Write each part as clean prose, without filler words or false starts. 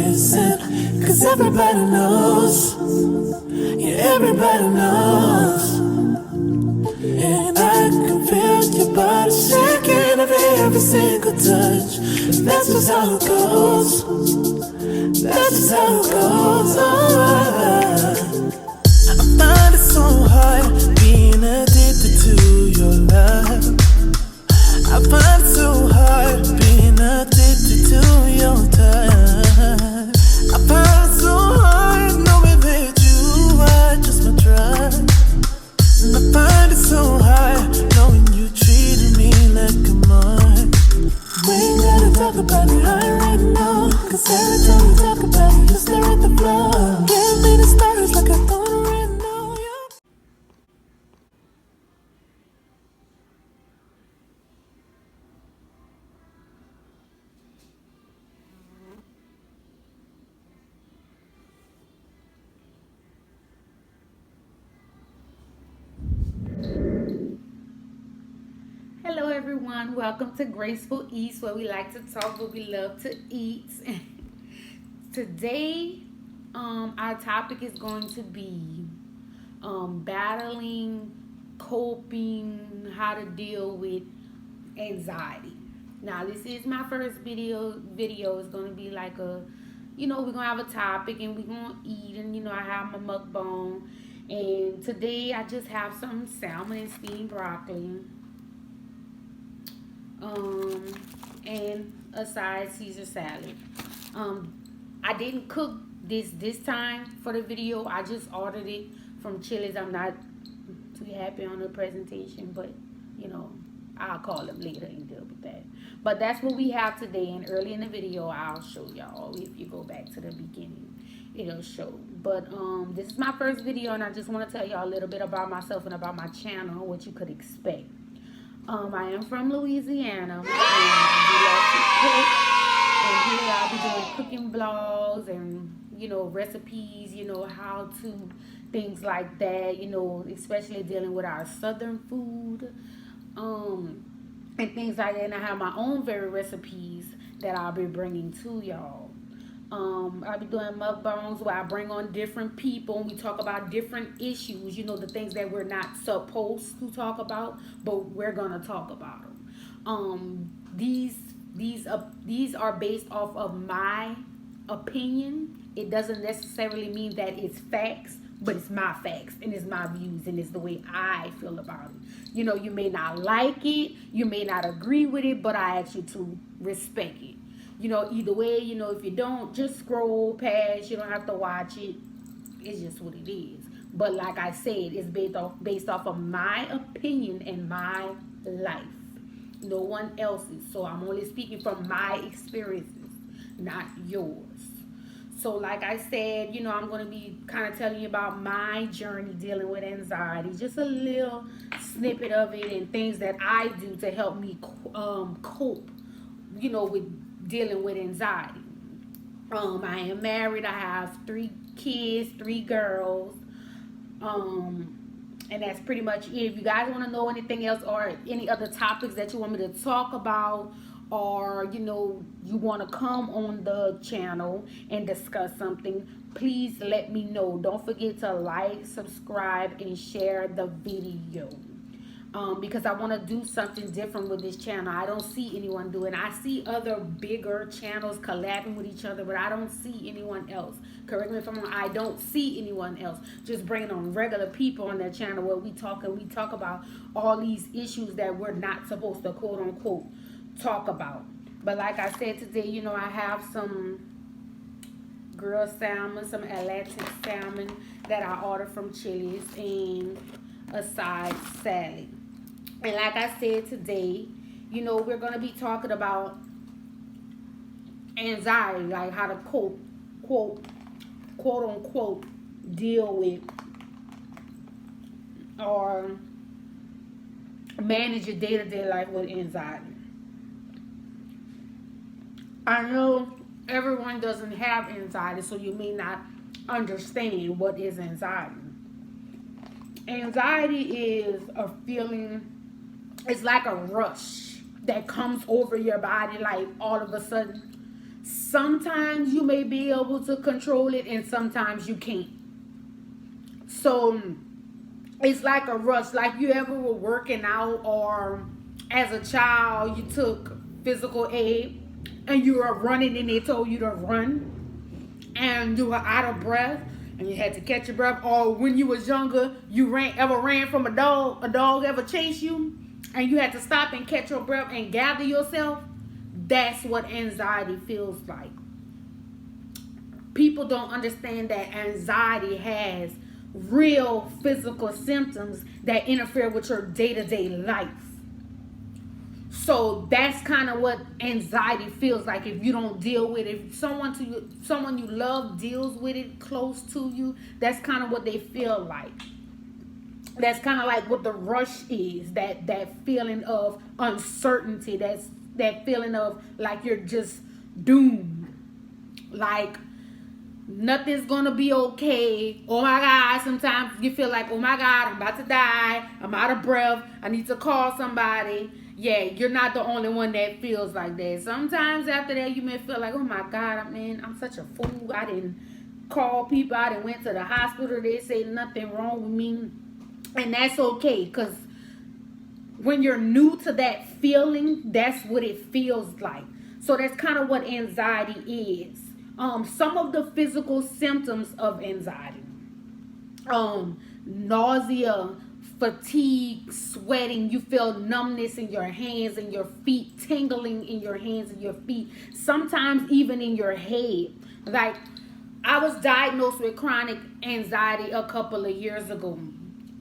listen, cause everybody knows. Yeah, everybody knows. And I can feel your body shaking every single touch. That's just how it goes. That's just how it goes. I find it so hard being addicted to your love. I find it so hard being addicted to your touch. I find it so hard knowing that you are just my drug. And I find it so hard knowing you treated me like a mark. We ain't gotta talk about it, I already know. Cause every time we talk about it, you stare at the floor. Give me the stories like I don't already know. Hello everyone, welcome to Graceful Eats, where we like to talk but we love to eat. Today our topic is going to be battling, coping, how to deal with anxiety. Now this is my first video. It's going to be like we're going to have a topic and we're going to eat, and I have my mukbang, and today I just have some salmon and steamed broccoli. And a side Caesar salad. I didn't cook this time for the video. I just ordered it from Chili's. I'm not too happy on the presentation, but I'll call them later and deal with that. But that's what we have today, and early in the video I'll show y'all. If you go back to the beginning, it'll show. But this is my first video, and I just want to tell y'all a little bit about myself and about my channel, what you could expect. I am from Louisiana, and here I'll be doing cooking vlogs and, recipes, how to, things like that, especially dealing with our southern food, and things like that. And I have my own very recipes that I'll be bringing to y'all. I'll be doing mukbangs where I bring on different people and we talk about different issues, the things that we're not supposed to talk about, but we're gonna talk about them. These are based off of my opinion. It doesn't necessarily mean that it's facts, but it's my facts and it's my views and it's the way I feel about it. You may not like it, you may not agree with it, but I ask you to respect it. Either way, if you don't, just scroll past. You don't have to watch it. It's just what it is. But like I said, it's based off of my opinion and my life. No one else's. So I'm only speaking from my experiences, not yours. So like I said, I'm going to be kind of telling you about my journey dealing with anxiety. Just a little snippet of it and things that I do to help me cope, with dealing with anxiety. I am married. I have 3 kids, 3 girls. And that's pretty much it. If you guys want to know anything else or any other topics that you want me to talk about, or you want to come on the channel and discuss something, please let me know. Don't forget to like, subscribe, and share the video. Because I want to do something different with this channel. I don't see anyone doing it. I see other bigger channels collabing with each other, but I don't see anyone else. Correct me if I'm wrong. I don't see anyone else just bringing on regular people on their channel where we talk about all these issues that we're not supposed to quote unquote talk about. But like I said today, I have some grilled salmon, some Atlantic salmon that I ordered from Chili's, and a side salad. And like I said today, we're going to be talking about anxiety, like how to quote unquote, deal with or manage your day-to-day life with anxiety. I know everyone doesn't have anxiety, so you may not understand what is anxiety. Anxiety is a feeling, it's like a rush that comes over your body, like all of a sudden Sometimes you may be able to control it and sometimes you can't. So it's like a rush. Like you ever were working out, or as a child you took physical aid and you were running and they told you to run and you were out of breath and you had to catch your breath. Or when you was younger, you ran from a dog ever chased you and you had to stop and catch your breath and gather yourself. That's what anxiety feels like. People don't understand that anxiety has real physical symptoms that interfere with your day-to-day life. So that's kind of what anxiety feels like if you don't deal with it. If someone you love deals with it close to you, that's kind of what they feel like. That's kind of like what the rush is, that feeling of uncertainty, that feeling of like you're just doomed, like nothing's gonna be okay. Oh my God, sometimes you feel like, oh my God, I'm about to die, I'm out of breath, I need to call somebody. Yeah, you're not the only one that feels like that. Sometimes after that you may feel like, oh my God, man, I'm such a fool, I didn't call people, I didn't went to the hospital, they say nothing wrong with me. And that's okay, because when you're new to that feeling, that's what it feels like. So that's kind of what anxiety is. Some of the physical symptoms of anxiety: nausea, fatigue, sweating. You feel numbness in your hands and your feet, tingling in your hands and your feet, sometimes even in your head. Like, I was diagnosed with chronic anxiety a couple of years ago,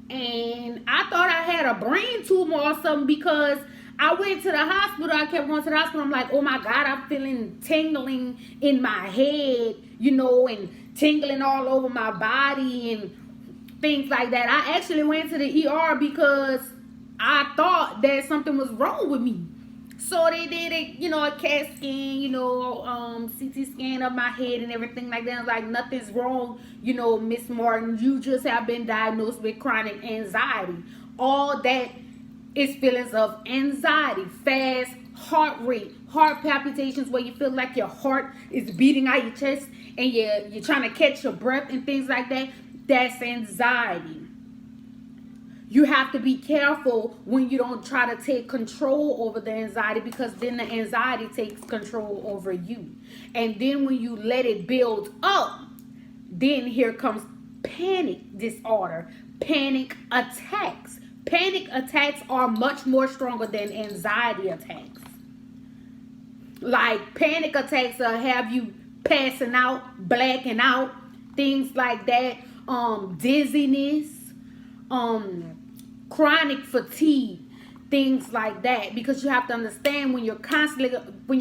and I thought I had a brain tumor or something, because I went to the hospital. I kept going to the hospital. I'm like, oh my God, I'm feeling tingling in my head, and tingling all over my body and things like that. I actually went to the ER because I thought that something was wrong with me. So they did a CAT scan, CT scan of my head and everything like that. I was like, nothing's wrong, Miss Martin. You just have been diagnosed with chronic anxiety. All that is feelings of anxiety, fast heart rate, heart palpitations where you feel like your heart is beating out your chest and you're trying to catch your breath and things like that. That's anxiety. You have to be careful when you don't try to take control over the anxiety, because then the anxiety takes control over you. And then when you let it build up, then here comes panic disorder, panic attacks. Panic attacks are much more stronger than anxiety attacks. Like, panic attacks have you passing out, blacking out, things like that, dizziness, chronic fatigue, things like that. Because you have to understand, when your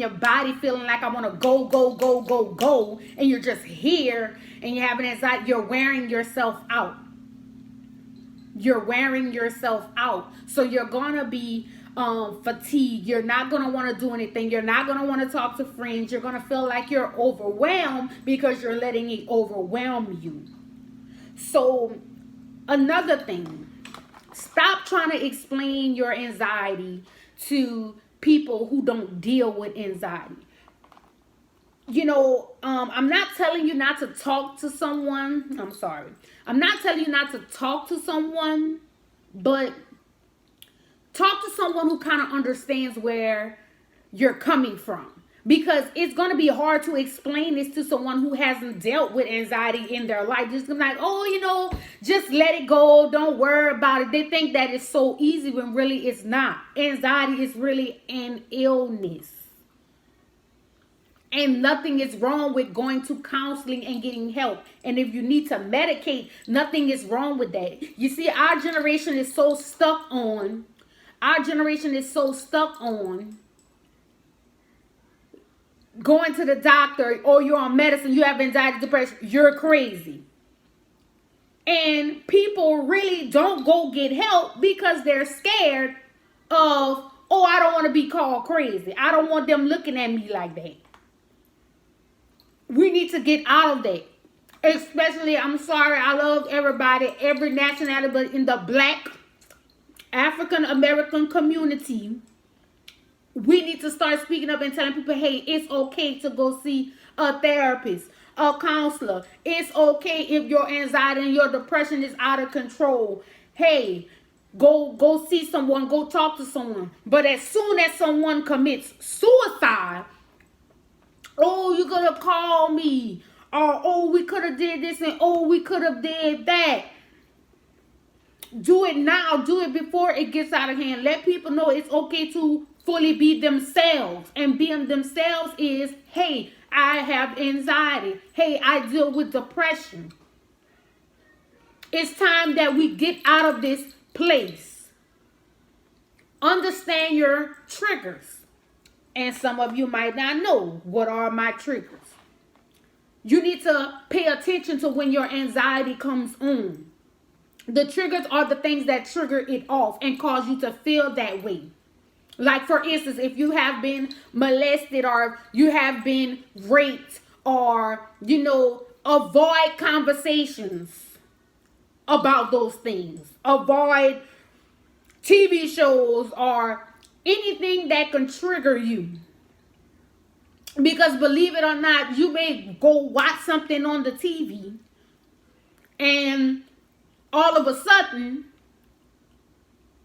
body feeling like I want to go, go, go, go, go, and you're just here and you're having anxiety, you're wearing yourself out. You're wearing yourself out. So you're going to be fatigued. You're not going to want to do anything. You're not going to want to talk to friends. You're going to feel like you're overwhelmed because you're letting it overwhelm you. So another thing, stop trying to explain your anxiety to people who don't deal with anxiety. I'm not telling you not to talk to someone. I'm sorry. I'm not telling you not to talk to someone, but talk to someone who kind of understands where you're coming from. Because it's going to be hard to explain this to someone who hasn't dealt with anxiety in their life. Just like, just let it go. Don't worry about it. They think that it's so easy when really it's not. Anxiety is really an illness. And nothing is wrong with going to counseling and getting help. And if you need to medicate, nothing is wrong with that. You see, our generation is so stuck on going to the doctor, or you're on medicine, you have anxiety, depression, you're crazy. And people really don't go get help because they're scared of, I don't want to be called crazy. I don't want them looking at me like that. We need to get out of that. Especially, I'm sorry, I love everybody, every nationality, but in the Black African American community, We need to start speaking up and telling people, hey, it's okay to go see a therapist, a counselor. It's okay if your anxiety and your depression is out of control. Hey, go see someone, go talk to someone. But as soon as someone commits suicide, oh, you could have called me, or oh, we could have did this, and oh, we could have did that. Do it now. Do it before it gets out of hand. Let people know it's okay to fully be themselves. And being themselves is, hey, I have anxiety. Hey, I deal with depression. It's time that we get out of this place. Understand your triggers. And some of you might not know what are my triggers. You need to pay attention to when your anxiety comes on. The triggers are the things that trigger it off and cause you to feel that way. Like, for instance, if you have been molested or you have been raped, or, avoid conversations about those things. Avoid TV shows or anything that can trigger you. Because believe it or not, you may go watch something on the TV and all of a sudden,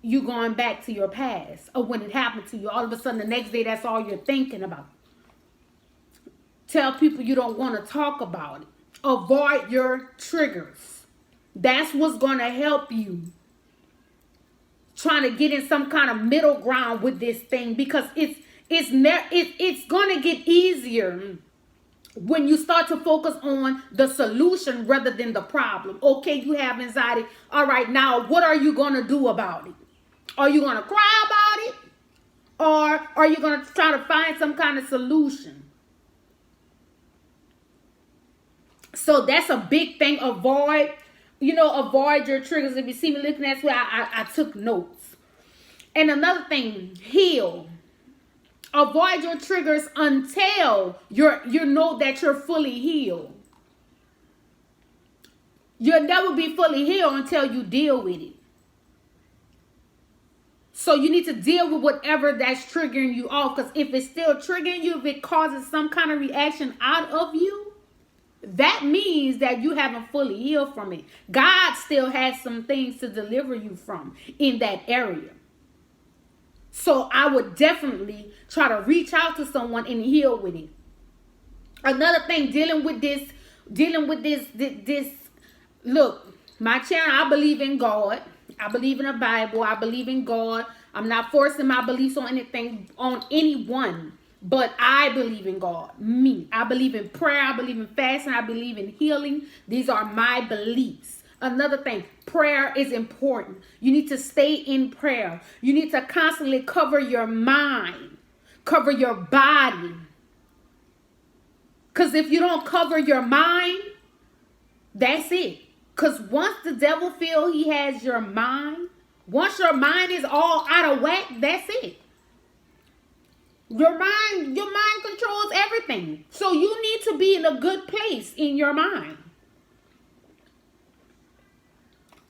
you going back to your past or when it happened to you. All of a sudden, the next day, that's all you're thinking about. Tell people you don't want to talk about it. Avoid your triggers. That's what's going to help you trying to get in some kind of middle ground with this thing, because it's going to get easier when you start to focus on the solution rather than the problem. Okay, you have anxiety. All right, now what are you going to do about it? Are you going to cry about it? Or are you going to try to find some kind of solution? So that's a big thing. Avoid your triggers. If you see me looking at where I took notes. And another thing, heal. Avoid your triggers until you know that you're fully healed. You'll never be fully healed until you deal with it. So you need to deal with whatever that's triggering you off. Because if it's still triggering you, if it causes some kind of reaction out of you, that means that you haven't fully healed from it. God still has some things to deliver you from in that area. So I would definitely try to reach out to someone and heal with it. Another thing, dealing with this, look, my channel, I believe in God. I believe in the Bible. I believe in God. I'm not forcing my beliefs on anyone, but I believe in God. Me. I believe in prayer. I believe in fasting. I believe in healing. These are my beliefs. Another thing, prayer is important. You need to stay in prayer. You need to constantly cover your mind, cover your body. Because if you don't cover your mind, that's it. Because once the devil feels he has your mind, once your mind is all out of whack, that's it. Your mind controls everything. So you need to be in a good place in your mind.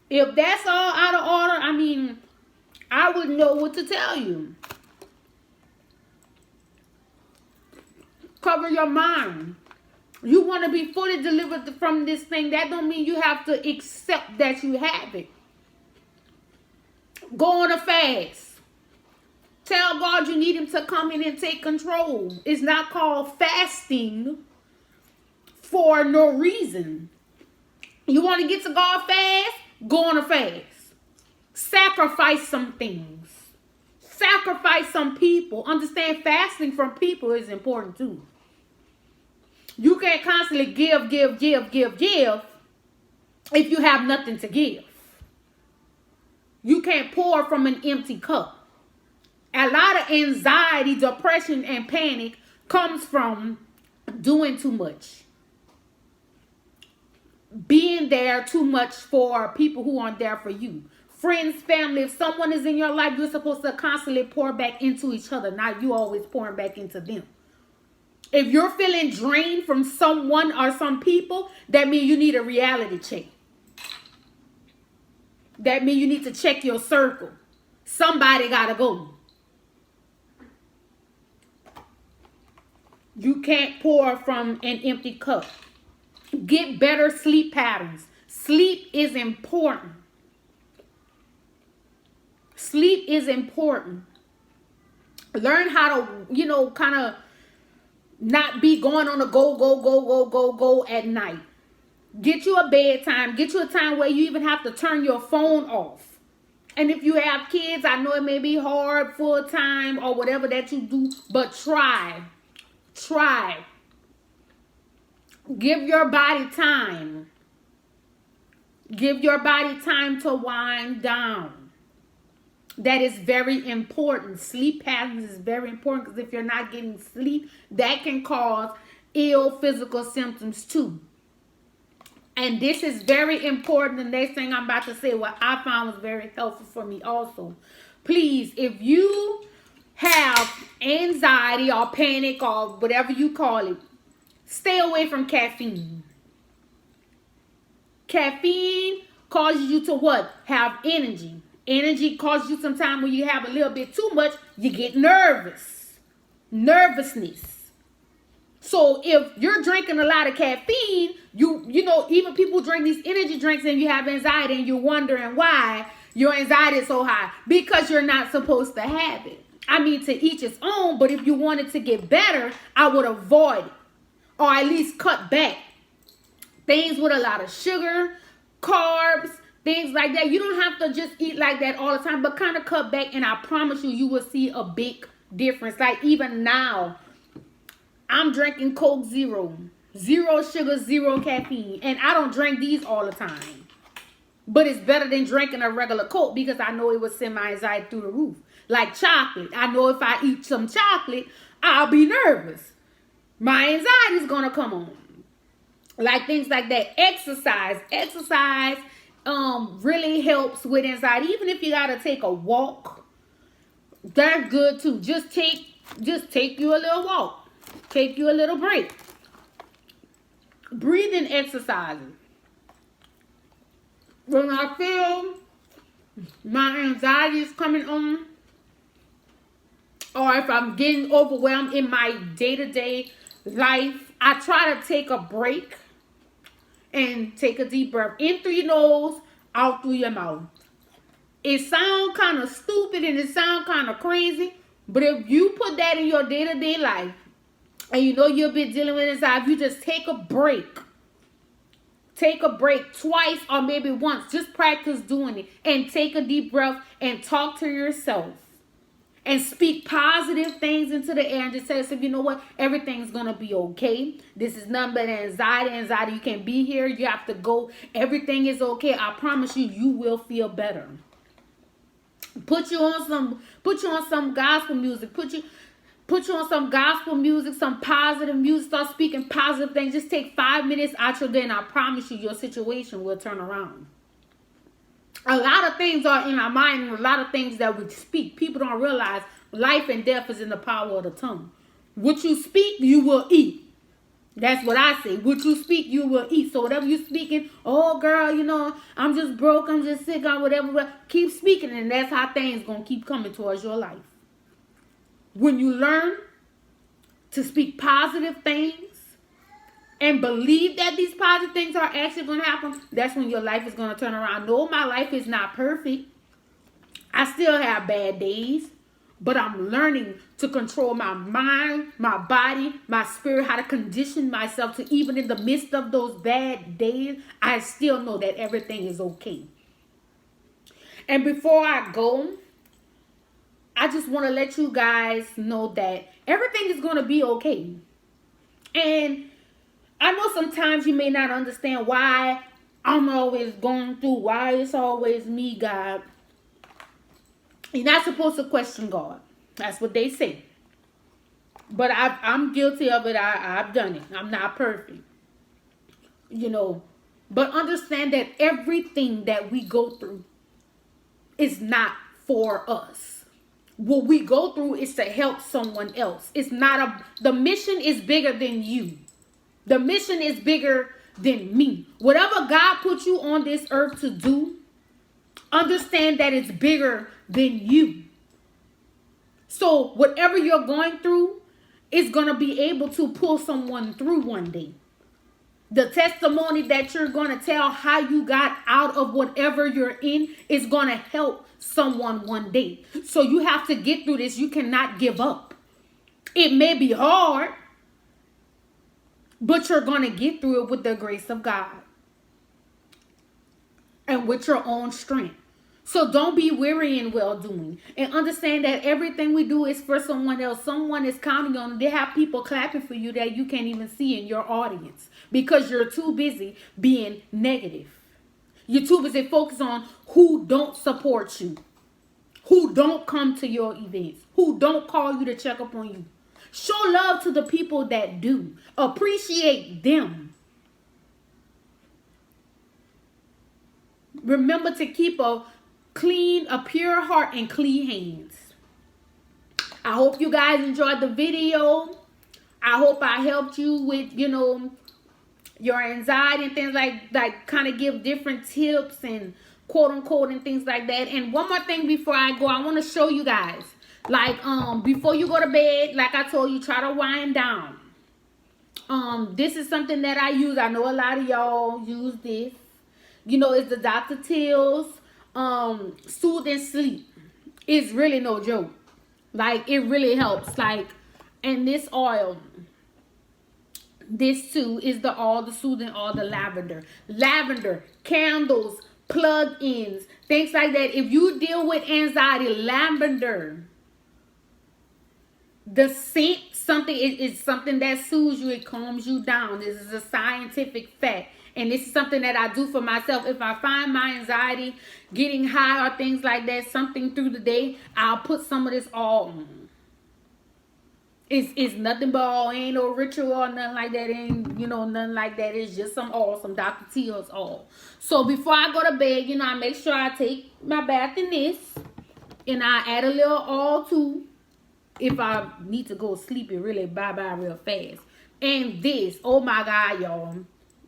If that's all out of order, I wouldn't know what to tell you. Cover your mind. You want to be fully delivered from this thing. That don't mean you have to accept that you have it. Go on a fast. Tell God you need him to come in and take control. It's not called fasting for no reason. You want to get to God fast? Go on a fast. Sacrifice some things. Sacrifice some people. Understand, fasting from people is important too. You can't constantly give if you have nothing to give. You can't pour from an empty cup. A lot of anxiety, depression, and panic comes from doing too much. Being there too much for people who aren't there for you. Friends, family, if someone is in your life, you're supposed to constantly pour back into each other, not you always pouring back into them. If you're feeling drained from someone or some people, that means you need a reality check. That means you need to check your circle. Somebody got to go. You can't pour from an empty cup. Get better sleep patterns. Sleep is important. Sleep is important. Learn how to, kind of not be going on a go at night. Get you a bedtime. Get you a time where you even have to turn your phone off. And if you have kids, I know it may be hard full time or whatever that you do, but try. Give your body time. Give your body time to wind down. That is very important. Sleep patterns is very important, because if you're not getting sleep, that can cause ill physical symptoms too. And this is very important. The next thing I'm about to say, what I found was very helpful for me also. Please, if you have anxiety or panic or whatever you call it, stay away from caffeine. Caffeine causes you to what? Have energy. Energy causes you sometimes when you have a little bit too much, you get nervousness. So if you're drinking a lot of caffeine, you know, even people drink these energy drinks and you have anxiety and you're wondering why your anxiety is so high. Because you're not supposed to have it. I mean, to each its own, but if you wanted to get better, I would avoid it. Or at least cut back. Things with a lot of sugar, carbs, things like that. You don't have to just eat like that all the time, but kind of cut back, and I promise you, you will see a big difference. Like even now, I'm drinking Coke Zero. 0 sugar, 0 caffeine. And I don't drink these all the time. But it's better than drinking a regular Coke, because I know it would send my anxiety through the roof. Like chocolate. I know if I eat some chocolate, I'll be nervous. My anxiety is going to come on. Like things like that. Exercise really helps with anxiety. Even if you got to take a walk, that's good too. Just take you a little walk. Take you a little break. Breathing exercises. When I feel my anxiety is coming on, or if I'm getting overwhelmed in my day-to-day life, I try to take a break and take a deep breath in through your nose, out through your mouth. It sounds kind of stupid and it sounds kind of crazy, but if you put that in your day-to-day life, and you know you've been dealing with anxiety, you just take a break. Take a break twice or maybe once. Just practice doing it. And take a deep breath and talk to yourself. And speak positive things into the air and just tell yourself, you know what? Everything's going to be okay. This is nothing but anxiety. Anxiety, you can't be here. You have to go. Everything is okay. I promise you, you will feel better. Put you on some gospel music. Put you on some gospel music, some positive music. Start speaking positive things. Just take 5 minutes out your day, and I promise you, your situation will turn around. A lot of things are in our mind, and a lot of things that we speak. People don't realize life and death is in the power of the tongue. What you speak, you will eat. That's what I say. What you speak, you will eat. So whatever you're speaking, oh girl, you know, I'm just broke, I'm just sick, or whatever. Keep speaking, and that's how things going to keep coming towards your life. When you learn to speak positive things and believe that these positive things are actually going to happen, that's when your life is going to turn around. No, my life is not perfect. I still have bad days, but I'm learning to control my mind, my body, my spirit, how to condition myself to, even in the midst of those bad days, I still know that everything is okay. And before I go, I just want to let you guys know that everything is going to be okay. And I know sometimes you may not understand why I'm always going through, why it's always me, God. You're not supposed to question God. That's what they say. But I'm guilty of it. I've done it. I'm not perfect. You know, but understand that everything that we go through is not for us. What we go through is to help someone else. It's not the mission is bigger than you. The mission is bigger than me. Whatever God put you on this earth to do, understand that it's bigger than you. So whatever you're going through, is going to be able to pull someone through one day. The testimony that you're going to tell how you got out of whatever you're in is going to help someone one day. So you have to get through this. You cannot give up. It may be hard, but you're going to get through it with the grace of God and with your own strength. So don't be weary in well-doing, and understand that everything we do is for someone else. Someone is counting on. They have people clapping for you that you can't even see in your audience because you're too busy being negative. You're too busy focused on who don't support you, who don't come to your events, who don't call you to check up on you. Show love to the people that do. Appreciate them. Remember to keep a pure heart and clean hands. I hope you guys enjoyed the video. I hope I helped you with, your anxiety and things like kind of give different tips and quote unquote and things like that. And one more thing before I go, I want to show you guys, before you go to bed, like I told you, try to wind down. This is something that I use. I know a lot of y'all use this. It's the Dr. Teal's Soothing Sleep. It's really no joke. It really helps. And this oil, this too is the soothing oil, the lavender candles, plug-ins, things like that. If you deal with anxiety, lavender, the scent, is something that soothes you. It calms you down. This is a scientific fact. And this is something that I do for myself. If I find my anxiety getting high or things like that, something through the day, I'll put some of this all on. It's nothing but all. Ain't no ritual or nothing like that. Nothing like that. It's just some oil, some Dr. Teal's oil. So before I go to bed, I make sure I take my bath in this. And I add a little oil too. If I need to go sleep, it really bye-bye real fast. And this, oh my God, y'all.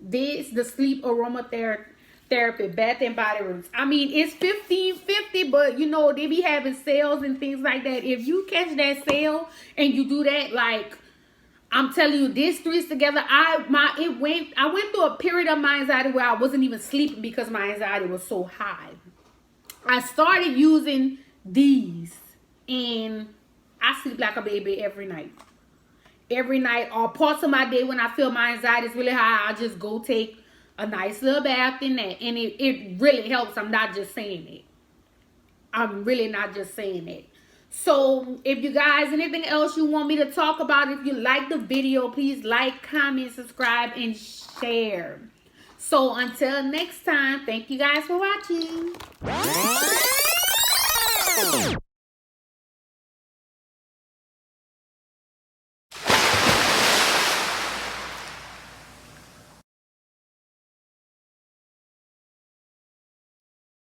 This, the sleep aromatherapy, Bath and Body Works. I mean, it's $15.50, but they be having sales and things like that. If you catch that sale and you do that, I'm telling you, these three together, I went through a period of my anxiety where I wasn't even sleeping because my anxiety was so high. I started using these and I sleep like a baby every night. Every night or parts of my day when I feel my anxiety is really high, I just go take a nice little bath in that. And it really helps. I'm not just saying it. I'm really not just saying it. So if you guys, anything else you want me to talk about, if you like the video, please like, comment, subscribe, and share. So until next time, thank you guys for watching.